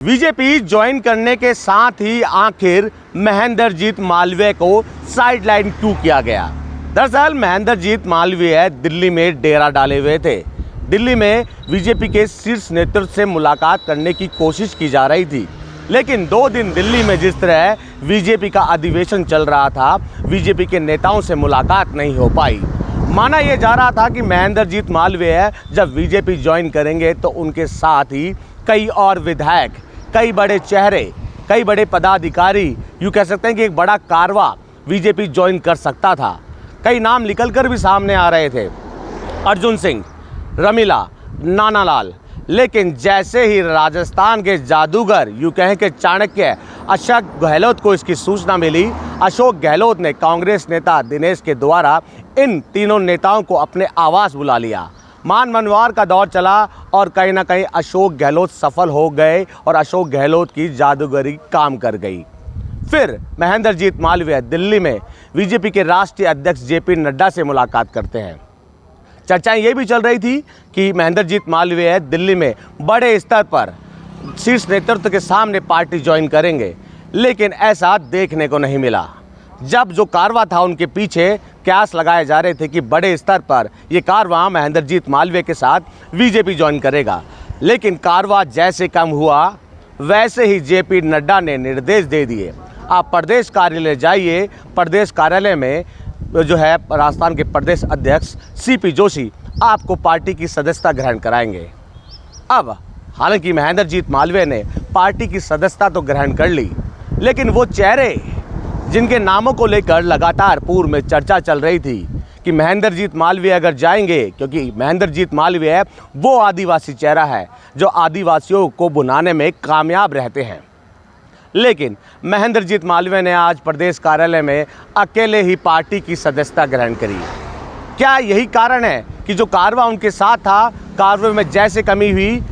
BJP join करने के साथ ही आखिर महेंद्रजीत मालवीय को साइडलाइन क्यों किया गया। दरअसल महेंद्रजीत मालवीय दिल्ली में डेरा डाले हुए थे। दिल्ली में बीजेपी के शीर्ष नेतृत्व से मुलाकात करने की कोशिश की जा रही थी, लेकिन 2 दिन दिल्ली में जिस तरह बीजेपी का अधिवेशन चल रहा था, बीजेपी के नेताओं से मुलाकात नहीं हो पाई। माना यह जा रहा था कि महेंद्रजीत मालवीय जब बीजेपी ज्वाइन करेंगे तो उनके साथ ही कई और विधायक, कई बड़े चेहरे, कई बड़े पदाधिकारी, यूँ कह सकते हैं कि एक बड़ा कारवा बीजेपी ज्वाइन कर सकता था। कई नाम निकलकर भी सामने आ रहे थे, अर्जुन सिंह, रमीला, नानालाल। लेकिन जैसे ही राजस्थान के जादूगर, यूँ कहें कि चाणक्य अशोक गहलोत को इसकी सूचना मिली, अशोक गहलोत ने कांग्रेस नेता दिनेश के द्वारा इन तीनों नेताओं को अपने आवास बुला लिया। मान मनवार का दौर चला और कहीं ना कहीं अशोक गहलोत सफल हो गए और अशोक गहलोत की जादूगरी काम कर गई। फिर महेंद्रजीत मालवीय दिल्ली में बीजेपी के राष्ट्रीय अध्यक्ष जेपी नड्डा से मुलाकात करते हैं। चर्चाएं ये भी चल रही थी कि महेंद्रजीत मालवीय दिल्ली में बड़े स्तर पर शीर्ष नेतृत्व के सामने पार्टी ज्वाइन करेंगे, लेकिन ऐसा देखने को नहीं मिला। जब जो कारवां था उनके पीछे कयास लगाए जा रहे थे कि बड़े स्तर पर ये कारवां महेंद्रजीत मालवीय के साथ बीजेपी ज्वाइन करेगा, लेकिन कारवां जैसे कम हुआ वैसे ही जेपी नड्डा ने निर्देश दे दिए, आप प्रदेश कार्यालय जाइए। प्रदेश कार्यालय में जो है राजस्थान के प्रदेश अध्यक्ष सीपी जोशी आपको पार्टी की सदस्यता ग्रहण कराएंगे। अब हालांकि महेंद्रजीत मालवीय ने पार्टी की सदस्यता तो ग्रहण कर ली, लेकिन वो चेहरे जिनके नामों को लेकर लगातार पूर्व में चर्चा चल रही थी कि महेंद्रजीत मालवीय अगर जाएंगे, क्योंकि महेंद्रजीत मालवीय वो आदिवासी चेहरा है जो आदिवासियों को बुनाने में कामयाब रहते हैं। लेकिन महेंद्रजीत मालवीय ने आज प्रदेश कार्यालय में अकेले ही पार्टी की सदस्यता ग्रहण करी। क्या यही कारण है कि जो कारवां उनके साथ था, कारवां में जैसे कमी हुई,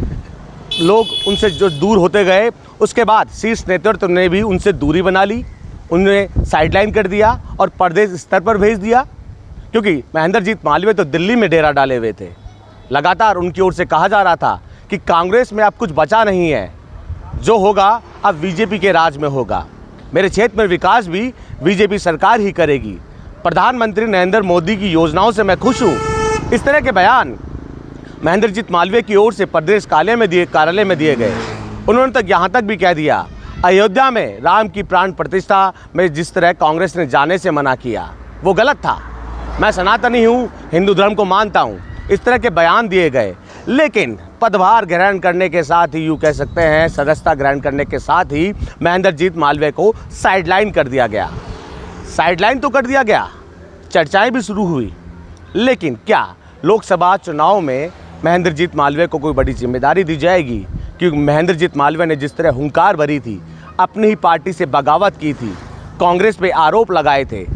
लोग उनसे जो दूर होते गए, उसके बाद शीर्ष नेतृत्व ने भी उनसे दूरी बना ली, उन्हें साइडलाइन कर दिया और प्रदेश स्तर पर भेज दिया। क्योंकि महेंद्रजीत मालवीय तो दिल्ली में डेरा डाले हुए थे। लगातार उनकी ओर से कहा जा रहा था कि कांग्रेस में अब कुछ बचा नहीं है, जो होगा अब बीजेपी के राज में होगा, मेरे क्षेत्र में विकास भी बीजेपी सरकार ही करेगी, प्रधानमंत्री नरेंद्र मोदी की योजनाओं से मैं खुश हूँ। इस तरह के बयान महेंद्रजीत मालवीय की ओर से प्रदेश कार्यालय में दिए गए। उन्होंने तक यहाँ तक भी कह दिया, अयोध्या में राम की प्राण प्रतिष्ठा में जिस तरह कांग्रेस ने जाने से मना किया वो गलत था, मैं सनातनी हूँ, हिंदू धर्म को मानता हूँ, इस तरह के बयान दिए गए। लेकिन पदभार ग्रहण करने के साथ ही, यूँ कह सकते हैं सदस्यता ग्रहण करने के साथ ही महेंद्रजीत मालवीय को साइडलाइन कर दिया गया। साइडलाइन तो कर दिया गया, चर्चाएं भी शुरू हुई, लेकिन क्या लोकसभा चुनाव में महेंद्रजीत मालवीय को कोई बड़ी जिम्मेदारी दी जाएगी? क्योंकि महेंद्रजीत मालवीय ने जिस तरह हुंकार भरी थी, अपनी ही पार्टी से बगावत की थी, कांग्रेस पे आरोप लगाए थे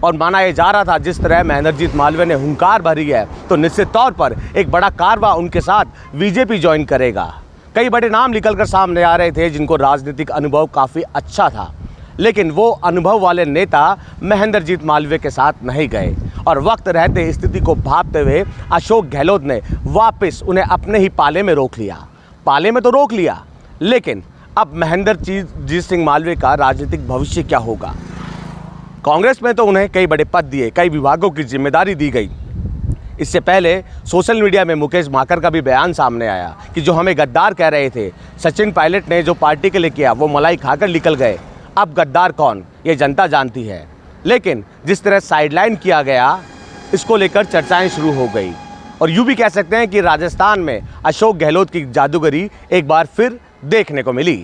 और माना यह जा रहा था जिस तरह महेंद्रजीत मालवीय ने हुंकार भरी है तो निश्चित तौर पर एक बड़ा कारवां उनके साथ बीजेपी ज्वाइन करेगा। कई बड़े नाम निकलकर सामने आ रहे थे जिनको राजनीतिक अनुभव काफ़ी अच्छा था, लेकिन वो अनुभव वाले नेता महेंद्रजीत मालवीय के साथ नहीं गए और वक्त रहते स्थिति को भांपते हुए अशोक गहलोत ने वापस उन्हें अपने ही पाले में रोक लिया। पाले में तो रोक लिया, लेकिन अब महेंद्रजीत सिंह मालवीय का राजनीतिक भविष्य क्या होगा? कांग्रेस में तो उन्हें कई बड़े पद दिए, कई विभागों की जिम्मेदारी दी गई। इससे पहले सोशल मीडिया में मुकेश माकर का भी बयान सामने आया कि जो हमें गद्दार कह रहे थे, सचिन पायलट ने जो पार्टी के लिए किया वो मलाई खाकर निकल गए। अब गद्दार कौन, ये जनता जानती है। लेकिन जिस तरह साइडलाइन किया गया, इसको लेकर चर्चाएं शुरू हो गई और यूँ भी कह सकते हैं कि राजस्थान में अशोक गहलोत की जादूगरी एक बार फिर देखने को मिली।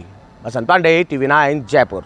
बसंत पांडे, TV9 जयपुर।